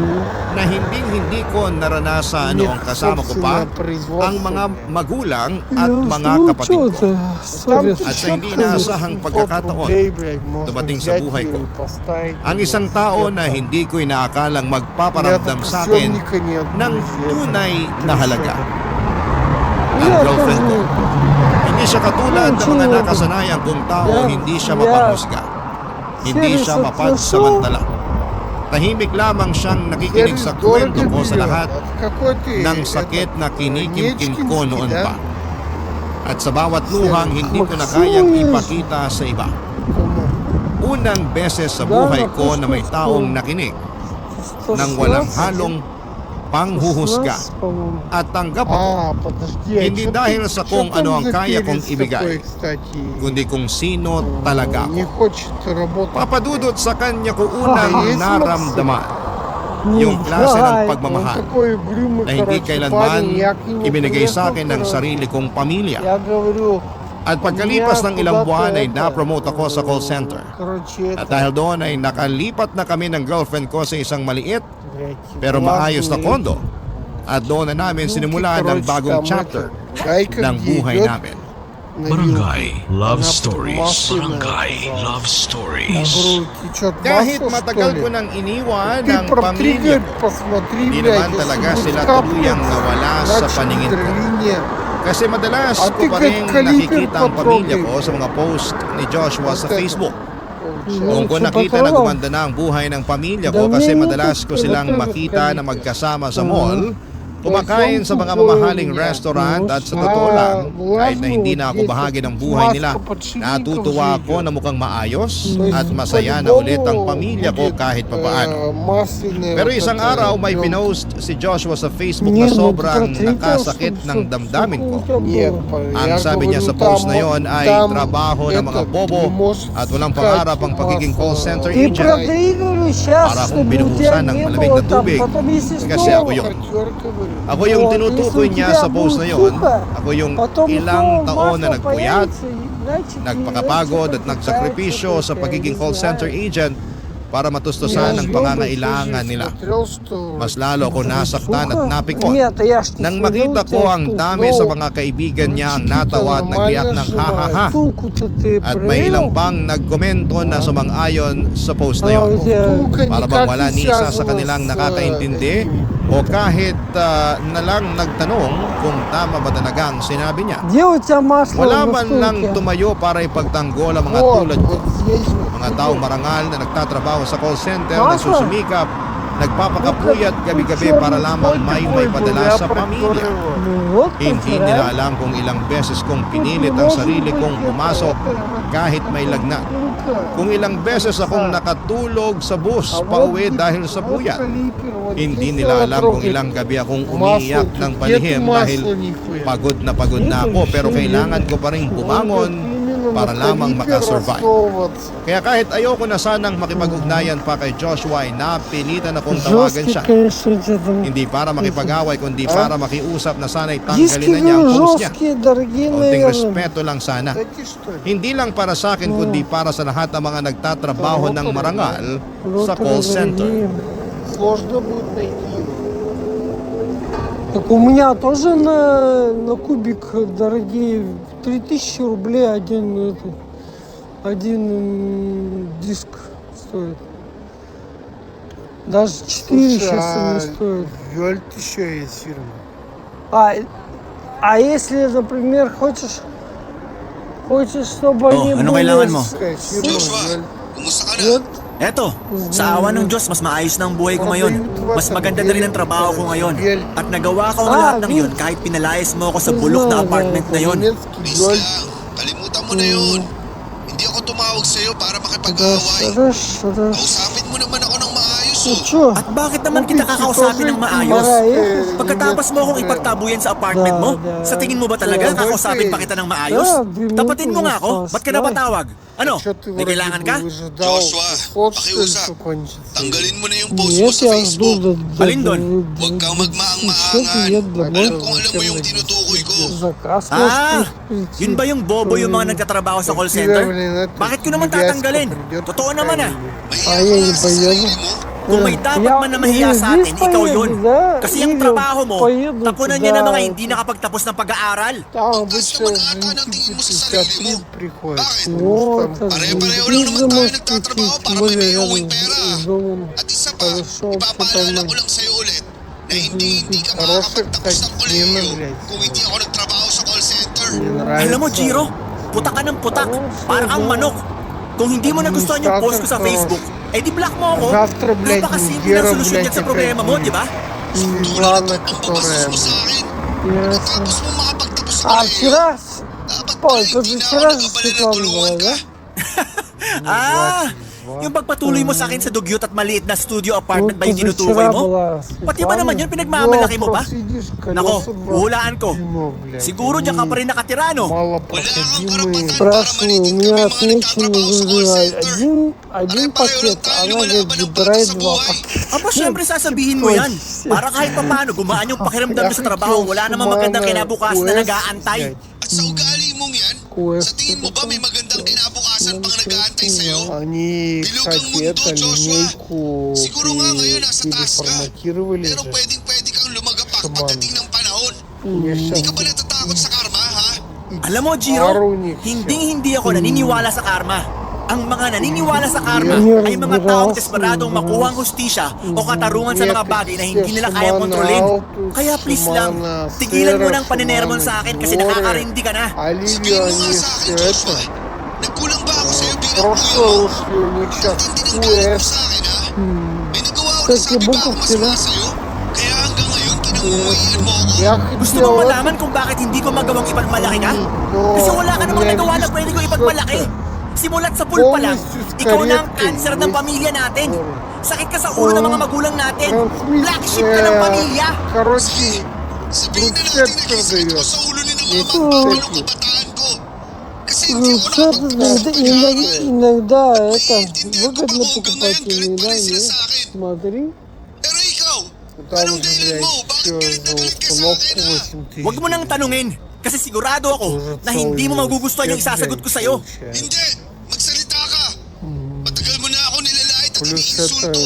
na hindi ko naranasan noong kasama ko pa ang mga magulang at mga kapatid ko. At sa hindi inaasahang pagkakataon, dumating sa buhay ko ang isang tao na hindi ko inaakalang magpaparamdam sa akin ng tunay na halaga. Ang girlfriend ko. Hindi siya katulad ng mga nakasanayan kong tao, hindi siya mapanghusga. Hindi siya mapansamantala. Tahimik lamang siyang nakikinig sa kwento ko sa lahat ng sakit na kinikimkim ko noon pa. At sa bawat luhang hindi ko na kayang ipakita sa iba. Unang beses sa buhay ko na may taong nakinig nang walang halong panghuhusga. 16, по-моему. At tanggap ako, подожди. Hindi dahil sa kung ano ang kaya kong ibigay, Кстати, kundi kung sino talaga не ako. хочет работать. Papadudot sa kanya ko unang Ah, yes, naramdaman Не yung klase ng знаю. Он pagmamahal такой угрюмый, na hindi короче, kailanman парень. Я к нему ibinigay sa akin ng приехал, sarili kong pamilya. Я говорю, At pagkalipas ng ilang buwan ay na-promote ako sa call center. короче, At это, dahil doon ay nakalipat na kami ng girlfriend ko sa isang maliit блядь, pero maayos na влажные kondo. At doon na namin sinimulan ang короче, bagong там chapter это, гайка, ng где buhay идет namin. на Barangay вилке. Love Она Stories. масляная Barangay оказалась. Love Я Stories. говорю, течет Kahit масло, matagal что ko ли? nang iniwan Ты ng протриггер, pamilya ko, посмотри, Di блядь, naman talaga если sila будет капля, tuluyang nawala sa значит, paningin ko. линия. Kasi madalas At ko pa ikaw, rin kaliper nakikita ang pamilya patrol, ko sa mga post ni Joshua sa Ito. Facebook. Получается. Doon ko Sa nakita na patrol. gumanda na ang buhay ng pamilya ko Dami kasi nito, madalas ko silang pero makita na kaliper. magkasama sa mall, kumakain sa mga mamahaling restaurant at sa totoo lang, kahit na hindi na ako bahagi ng buhay nila, natutuwa ako na mukhang maayos at masaya na ulit ang pamilya ko kahit papaano. Pero isang araw may pinost si Joshua sa Facebook na sobrang nakasakit ng damdamin ko. Ang sabi niya sa post na yon ay trabaho ng mga bobo at walang pangarap ang pagiging call center Ты agent. проигрывай сейчас, Para akong чтобы у binuhusan тебя ng не malamig было na там, tubig. потом если Kasi снова. ako yun. Ako yung tinutukoy niya sa post na yon. Ako yung ilang taon na nagpuyat, nagpakapagod at nagsakripisyo sa pagiging call center agent para matustusan ang pangangailangan nila. Mas lalo ako nasaktan at napikon nang makita ko ang dami sa mga kaibigan niya ang natawa at nagriyak ng hahaha at may ilang pang nagkomento na sumang-ayon sa post na yon. Para bang wala ni isa sa kanilang nakakaintindi o kahit na lang nagtanong kung tama ba talaga ang sinabi niya. Где у тебя масло Wala на man lang стойке? tumayo para ipagtanggol ang mga tulad ko. Mga taong marangal na nagtatrabaho sa call center, nagsusumikap, nagpapakapuyat gabi-gabi para lamang may padala sa pamilya. Ну вот, Hindi nila alam kung ilang beses kong pinilit ang sarili kong pumasok kahit may lagnat. Kung ilang beses akong nakatulog sa bus pauwi dahil sa puyat. Hindi nila alam kung ilang gabi akong umiiyak ng palihim dahil pagod na ako pero kailangan ko pa rin bumangon para lamang makasurvive. Kaya kahit ayoko na sanang makipag-ugnayan pa kay Joshua ay napilitan akong tawagan Жесткий, siya. конечно, у тебя там. Hindi para makipag-away kundi para makiusap na sana'y tanggalin Диски, na niya ang post niya. жесткие, дорогие, Konting наверное. respeto lang sana. Hindi lang para sa akin kundi para sa lahat ng mga nagtatrabaho ng marangal sa call center. Сложно будет найти. Так у меня тоже на кубик, дорогие, 3000 рублей один диск стоит. Даже 4 сейчас они стоят. Вольт еще есть фирма. А если, например, хочешь, чтобы они ano были kailangan mo? Какая фирма? Вольт. Kumusta ka na? Вот, Eto, sa awa ng Diyos, mas maayos na ang buhay ko ngayon. Mas maganda na rin ang trabaho ko ngayon. At nagawa ko ang lahat ng yun kahit pinalayas mo ako sa bulok na apartment na yun. Немецкий Please Вольт. lang, kalimutan mo na yun. Hindi ako tumawag sa'yo para makipag-away. хорошо. Kausapin mo naman ako ng maayos Ну oh. чё? At bakit naman kita kakausapin ng maayos? Pagkatapos mo akong ipagtabuyan sa apartment mo, sa tingin mo ba talaga kakausapin pa kita ng maayos? Tapatin mo nga ako, ba't ka napatawag? Ano, Чё ты may вроде kailangan бы ka? выжидал? Joshua, Вот что ли pakiusap. закончится? Tanggalin mo na yung post mo Нет, sa я жду Facebook. Alin doon? Huwag kang magmaang-maangan. Что-то я домой. Alam kong alam mo yung tinutukoy ko. Заказ Ah, может прийти. yun ba yung bobo yung mga nagtatrabaho sa call center? Bakit ko naman tatanggalin? Totoo naman ah. Mahiya я ka не nga sa sarili mo. Kung may dapat man na mahiya sa atin, ikaw yun. Kasi ang trabaho mo, tapunan niya ng mga hindi nakapagtapos ng pag-aaral. Там Taas обычно naman ata ng tingin mo sa sarili mo. 53 приходит. Bakit? Вот, Pare-pareho lang naman tayo nagtatrabaho para may may uwing pera. At isa pa, ipapaalala ko lang sa'yo ulit na hindi ka makakapagtapos ng kolehiyo kung hindi ako nagtrabaho sa call center. Мне нравится. Alam mo, Jiro, putak ka ng putak. Parang ang manok. Kung hindi mo nagustuhan yung post ko sa Facebook, eh di block mo ako. Завтра, блядь, Napakasimple ng Вера, solusyon блядь, yan sa problema mo, di ba? Светлана, Ang babastos которая... mo sa akin. Ясно. Tapos mo makapagtapos ng А kolehiyo. вчера, Dapat Ой, pala hindi na ako позавчера nagkabala na Светлана tulungan была, ka. да? Ah, Yung pagpatuloy mo sa akin sa dugyot at maliit na studio apartment ba yung tinutukoy mo? Pati ba naman yun pinagmamalaki mo pa? Nako, uhulaan ko. Siguro diyan ka pa rin nakatira, no? Малопроходимые. Спрашиваю, у меня отмечено, говорю, один пакет, она говорит, забирай 2 пакета. Aba, syempre sasabihin mo yan. Para kahit pa paano, gumaan yung pakiramdam mo sa trabaho, wala namang magandang kinabukas na nag-aantay. At sa ugali mong yan, sa tingin mo ba may magandang kinabukasan pang nag-aantay sa'yo? Они Bilog ang хотят mundo, Joshua. линейку Siguro nga ngayon nasa taas ka. переформатировали Pero же. pwedeng-pwede kang lumagapak pagdating ng panahon. Я Hindi сейчас ka ba natatakot sa karma, ha? Alam mo, Giro, hindi ako naniniwala sa karma. Ang mga naniniwala sa karma ay mga taong desperadong makuha ang hustisya o katarungan sa mga bagay na hindi nila kaya kontrolin. Kaya please lang, tigilan mo ng paninermon sa akin kasi nakakarindi ka na. Оливия, Sabihin mo nga они sa akin, все Joshua. это. Nagkulang ba ako sa'yo bilang Просто kuya mo? ушли, у них сейчас Hindi ng galit mo квест. sa akin, ha? May nagawa ko na Kasi sabi ba ako bukod sila. masama sa'yo? Kaya hanggang ngayon, kinamumuhian mo ako? Я Gusto хотел mo это, malaman kung bakit hindi ko magawang ipagmalaki ka? Kasi wala ka namang nagawa na pwede ko ipagmalaki. Simulat sa pool pa lang, ikaw na ang cancer ng pamilya natin. Sakit ka sa ulo ng mga magulang natin. Black sheep ka ng pamilya. короче, Sabihin na natin Bruschetta nag-isip ko дает. sa ulo ni ng mga Ito. magpapalong kabataan ko. Kasi hindi ako Что иногда это выгодно Napapagong покупать, ngayon, galit pa иногда rin sila нет. sa akin. Смотри, Pero ikaw, там anong же, dahilan блядь, mo? Bakit еще galit na за galit ka sa установку akin, ha? 8 Huwag mo nang tanungin. Kasi sigurado ako na hindi mo magugustuhan yung isasagot ko sa'yo. Hindi! Magsalita ka! Matagal mo na ako nilalait at Плюс это iniinsulto.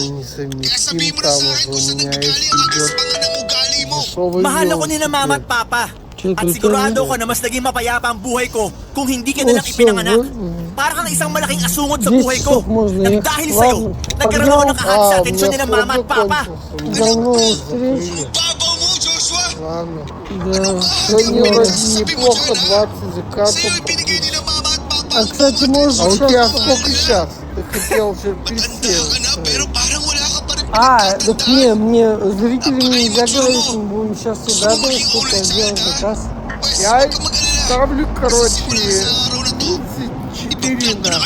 Kaya sabihin несовместим, mo na sa там akin уже kung у saan меня nagagaling есть ang идет kagaspangan ng ugali mo. дешевый Mahal ako ni na mama at велосипед. papa. Чё, At ты sigurado тоже? ko na mas naging mapayapa ang buhay ko kung hindi ka nalang Oh, so ipinanganak. good. Para kang isang malaking asungot sa 10 buhay ko. часов можно Nang ехать. dahil sa'yo, Ладно, nagkaroon ako ng kahati sa А, у atensyon меня ni na mama at форт papa. закончился. До новых встреч. Babaw mo, Joshua! Ладно. Да, сегодня вроде неплохо, 20 закатов. Sa'yo ibinigay ni ng mama at papa А, ang кстати, mga может, а у atensyon. тебя сколько сейчас? Ты хотел же Matanda ka na, pero parang wala ka pa rin А, так pinagtatandaan. мне зрителям нельзя говорить, мы будем сейчас все радовать, сколько я сделал заказ. Я ставлю, короче, 34 на.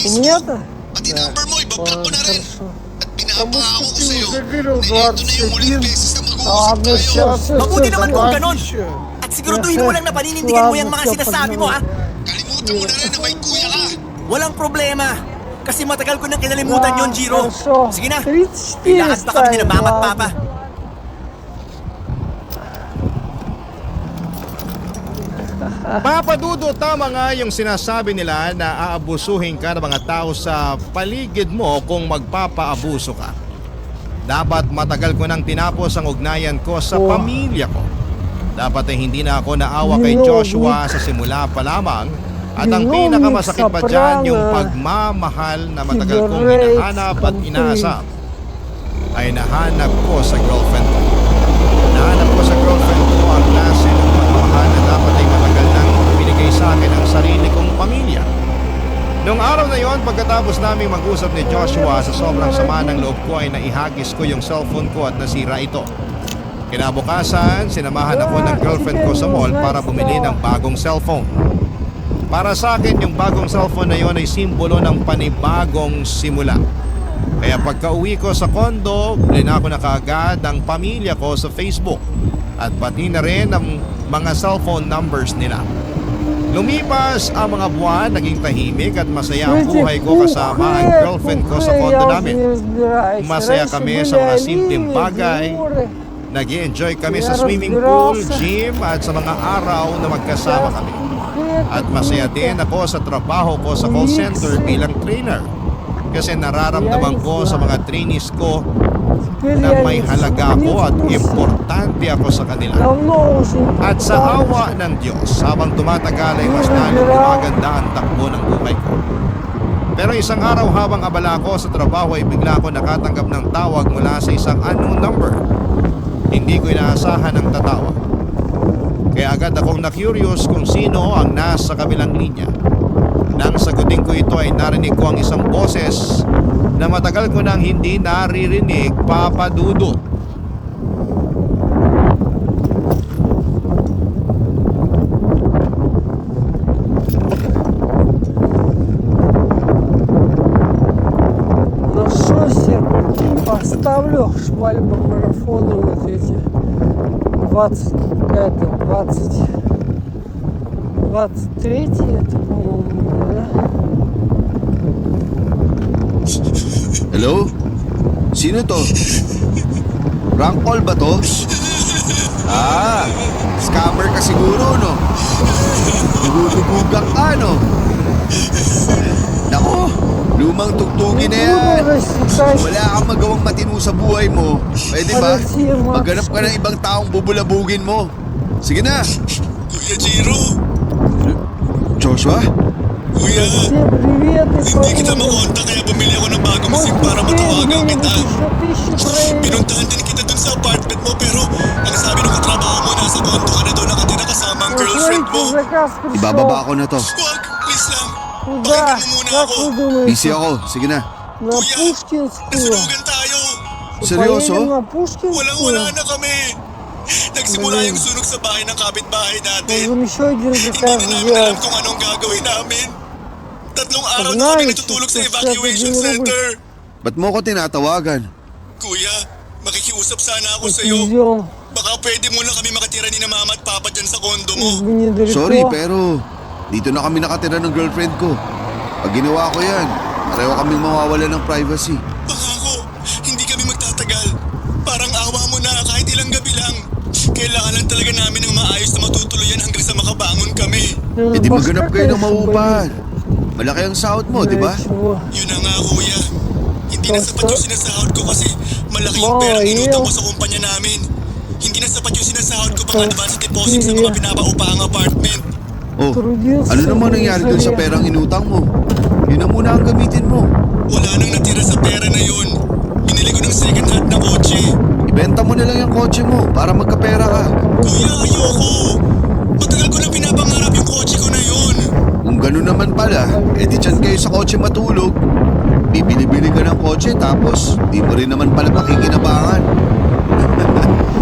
У меня-то? Pati number mo, ibablock ko na rin. Хорошо. At Потому pinapangako что ko ты sa'yo уже говорил na ito na yung uling 21. beses na mag-uusap Ладно, tayo. сейчас, Mabuti naman kung ganon. еще. At siguraduhin mo lang na paninindigan mo yung mga sinasabi mo, ha? Kalimutan mo na rin na may kuya ka. Walang problema. Kasi matagal ko nang kinalimutan yon, Giro. Хорошо. Sige na. 34 Ilakad pa kami ni na mama at ставим, papa. ладно. Papadudo, tama nga yung sinasabi nila na aabusuhin ka ng mga tao sa paligid mo kung magpapaabuso ka. Dapat matagal ko nang tinapos ang ugnayan ko sa Oh. pamilya ko. Dapat ay hindi na ako naawa kay Joshua sa simula pa lamang. At ang Vinovnik pinakamasakit pa dyan yung Soprano. pagmamahal na matagal kong Cigarette hinahanap at Company. inaasam ay nahanap ko sa girlfriend ko. Nahanap ko sa girlfriend ko ang klase ng pagmamahal na dapat ay matagal nang binigay sa akin ang sarili kong pamilya. Noong araw na yon, pagkatapos naming mag-usap ni Joshua, sa sobrang sama ng loob ko ay naihagis ko yung cellphone ko at nasira ito. Kinabukasan, sinamahan ako ng girlfriend ko sa mall para bumili ng bagong cellphone. Para sa akin, yung bagong cellphone na yon ay simbolo ng panibagong simula. Kaya pagka-uwi ko sa kondo, blinako na kaagad ang pamilya ko sa Facebook at pati na rin ang mga cellphone numbers nila. Lumipas ang mga buwan, naging tahimik at masaya ang buhay ko kasama ang girlfriend ko sa kondo namin. Masaya kami sa mga simpleng bagay. Nag-i-enjoy kami sa swimming pool, gym at sa mga araw na magkasama kami. At masaya din ako sa trabaho ko sa call center bilang trainer. Kasi nararamdaman ko sa mga trainees ko na may halaga ako at importante ako sa kanila. At sa awa ng Diyos, habang tumatagal ay mas lalong gumaganda ang takbo ng buhay ko. Pero isang araw habang abala ko sa trabaho ay bigla ako nakatanggap ng tawag mula sa isang unknown number. Hindi ko inaasahan ang tatawag. Kaya agad akong na-curious kung sino ang nasa kabilang linya. Nang sagutin ko ito ay narinig ko ang isang boses na matagal ko nang hindi naririnig, Papa Dudut. 20 какая-то, 23 это, по-моему, да? Hello? Sino to? Prank call ba to? Ah, scammer ka siguro, no? Nagulubugang ka, no? Nako, lumang tugtugin na yan. Wala kang magawang matino sa buhay mo. Pwede ba? Maghanap ka ng ibang taong bubulabugin mo. Sige na. Kuya Jiro, Joshua? kuya, Всем привет из hindi kita Воронежа. makonta kaya bumili ako ng bagong Может, SIM para теперь matawagan где-нибудь kita. еще 1000 проявить? Pinuntahan din kita dun sa apartment mo pero ang sabi ng katrabaho mo nasa kondo ka na doon nakatira kasama ang girlfriend mo. Смотрите, заказ пришел. Ibababa ko na to. Wag, please lang. Куда? Pakinggan mo muna Как ako. вы думаете? Busy ako. Sige na. На Kuya, Пушкинскую. nasunugan tayo. Seryoso? Поедем на Пушкинскую. Walang-wala na kami. Nagsimula yung sunog sa bahay ng kapitbahay natin. Можем еще один Hindi заказ na namin alam сделать. kung anong gagawin namin. 3 araw na Знаете, kami natutulog sa что evacuation это делают? center. Ba't mo ko tinatawagan? Kuya, makikiusap sana ako sa'yo. Идем Baka pwede mo lang kami makatira ni na mama at papa dyan sa kondo mo. недалеко. Sorry, pero dito na kami nakatira ng girlfriend ko. Pag ginawa ko yan, pareho kaming mawawala ng privacy. Pangako, hindi kami magtatagal. Parang awa mo na kahit ilang gabi lang. Kailangan lang talaga namin ng maayos na matutuluyan hanggang sa makabangon kami. E di maghanap kayo ng maupahan. Malaki ang sahod mo, di ba? Yun na nga kuya. Hindi na sapat yung sinasahod ko kasi malaki yung perang inutang ko sa kumpanya namin. Hindi na sapat yung sinasahod ko pang advance deposit sa mga pinapaupahang apartment. Oh, ano namang nangyari dun sa perang inutang mo? Yun na muna ang gamitin mo. Wala nang natira sa pera na yun. Binili ko ng second hand na kotse. Ibenta mo na lang yung kotse mo para magkapera ka. Kuya, ayoko. Matagal ko na pinapangarap yung kotse ko na yun. Kung gano'n naman pala, edi dyan kayo sa kotse matulog. Bibili-bili ka ng kotse tapos di mo rin naman pala pakikinabangan.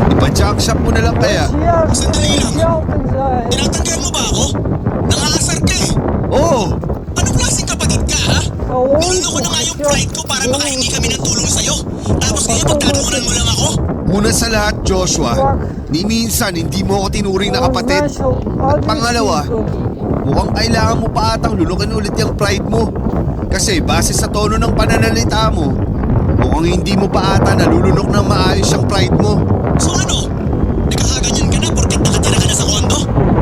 Ipa-junk shop mo na lang kaya. Sandali lang. Tinatanggihan mo ba ako? Nangaasar ka eh. Oo, Anong klaseng kapatid ka, ha? Niloloko na nga yung pride ko para makahingi kami ng tulong sa'yo. Tapos ngayon pagtatawanan mo lang ako? una sa lahat Joshua, ni minsan hindi mo ako tinuring na kapatid. At pangalawa, mukhang kailangan mo pa atang lulukin ulit yung pride mo. Kasi base sa tono ng pananalita mo, mukhang hindi mo pa ata nalulunok ng maayos yung pride mo. So ano? Nagkakaganyan ka na porket nakatira ka na sa kondo?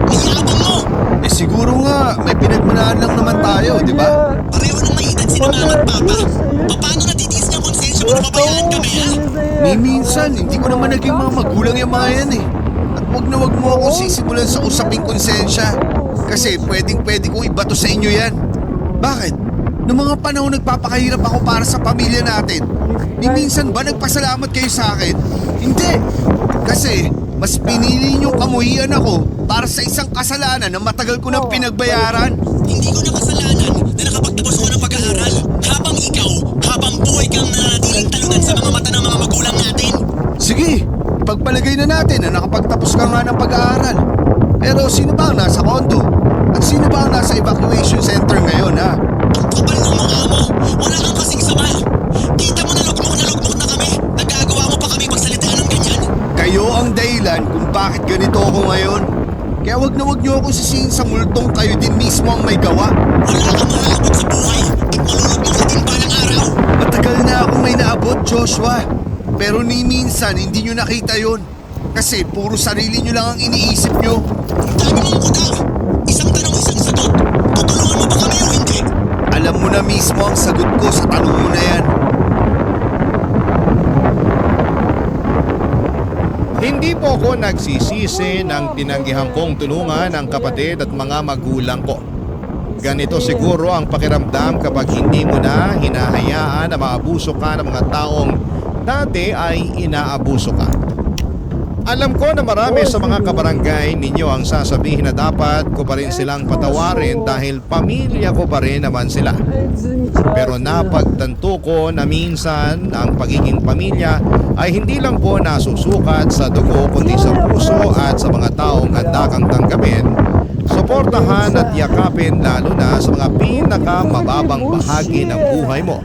Ang yabang mo! Eh siguro nga, may pinagmanaan lang naman tayo, di ba? Pareho nang may edad si na mama at papa. Paano natitiis ng konsensya mo na pabayaan kami, ha? Ni minsan, hindi ko naman naging mga magulang yung mga yan eh. At wag na wag mo ako sisimulan sa usaping konsensya. Kasi pwedeng-pwede kong ibato sa inyo yan. Bakit? Noong mga panahon nagpapakahirap ako para sa pamilya natin, ni minsan ba nagpasalamat kayo sa akin? Hindi. Kasi mas pinili niyong kamuhian ako para sa isang kasalanan na matagal ko nang pinagbayaran. Hindi ko na kasalanan na nakapagtapos ako ng pag-aaral. Habang ikaw, habang buhay kang nananatiling talunan sa mga mata ng mga magulang natin. Sige, pagpalagay na natin na nakapagtapos ka nga ng pag-aaral. Pero sino ba ang nasa kondo? At sino ba ang nasa evacuation center ngayon, ha? Ang kapal ng mukha mo. Wala kang kasing sama. Kita mo na lugmok na kami. Nagagawa mo pa kami magsalitaan ng ganyan. Kayo ang dahilan kung bakit ganito ako ngayon. Kaya wag na wag niyo ako sisihin sa multong kayo din mismo ang may gawa. Wala kang maaabot sa buhay at malulugmok sa timba ng araw. Matagal na akong may naabot, Joshua. Pero ni minsan hindi niyo nakita yon. Kasi puro sarili niyo lang ang iniisip niyo. Ang dami mong kuda. Isang tanong, isang sagot. Tutulungan mo ba kami o hindi? Alam mo na mismo ang sagot ko sa tanong mo na yan. Hindi po ako nagsisisi ng tinanggihan kong tulungan ang kapatid at mga magulang ko. Ganito siguro ang pakiramdam kapag hindi mo na hinahayaan na maabuso ka ng mga taong dati ay inaabuso ka. Alam ko na marami sa mga kabarangay ninyo ang sasabihin na dapat ko pa rin silang patawarin dahil pamilya ko pa rin naman sila. Pero napagtanto ko na minsan ang pagiging pamilya ay hindi lang po nasusukat sa dugo kundi sa puso at sa mga taong handa kang tanggapin, suportahan at yakapin lalo na sa mga pinakamababang bahagi ng buhay mo.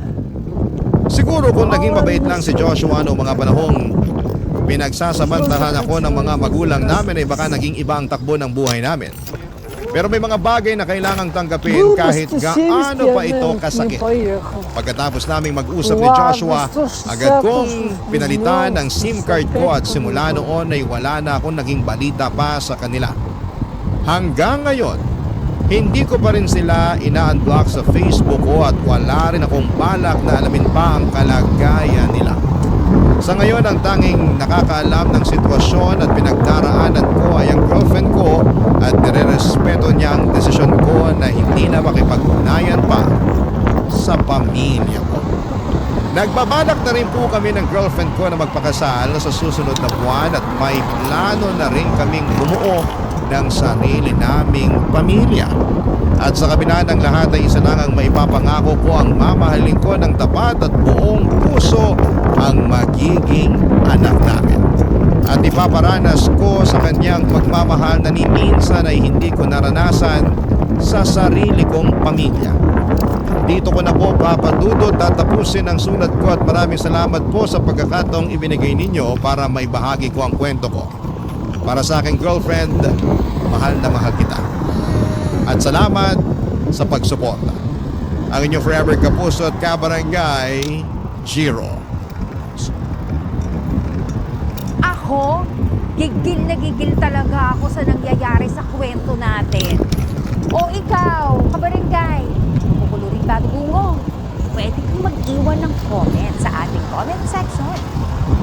Siguro kung naging mabait lang si Joshua noong mga panahong pinagsasamantahan ako ng mga magulang namin ay baka naging iba ang takbo ng buhay namin. Pero may mga bagay na kailangang tanggapin kahit gaano pa ito kasakit. Pagkatapos naming mag-usap ni Joshua, agad kong pinalitan ang SIM card ko at simula noon ay wala na akong naging balita pa sa kanila. Hanggang ngayon, hindi ko pa rin sila ina-unblock sa Facebook ko at wala rin akong balak na alamin pa ang kalagayan nila. Sa ngayon, ang tanging nakakaalam ng sitwasyon at pinagdaraanan ko ay ang girlfriend ko at nire-respeto niya ang desisyon ko na hindi na makipag-ugnayan pa sa pamilya ko. Nagbabalak na rin po kami ng girlfriend ko na magpakasal sa susunod na buwan at may plano na rin kaming bumuo ng sarili naming pamilya. At sa kabila ng lahat ay isa lang ang maipapangako ko, ang mamahalin ko ng tapat at buong puso ang magiging anak namin. At ipaparanas ko sa kanyang pagmamahal na ni minsan ay hindi ko naranasan sa sarili kong pamilya. Dito ko na po papadudot at tapusin ang sulat ko at maraming salamat po sa pagkakataong ibinigay ninyo para maibahagi ko ang kwento ko. Para sa aking girlfriend, mahal na mahal kita. At salamat sa pagsuporta. Ang inyong forever kapuso at kabarangay, Jiro. Ako? Gigil na gigil talaga ako sa nangyayari sa kwento natin. O ikaw,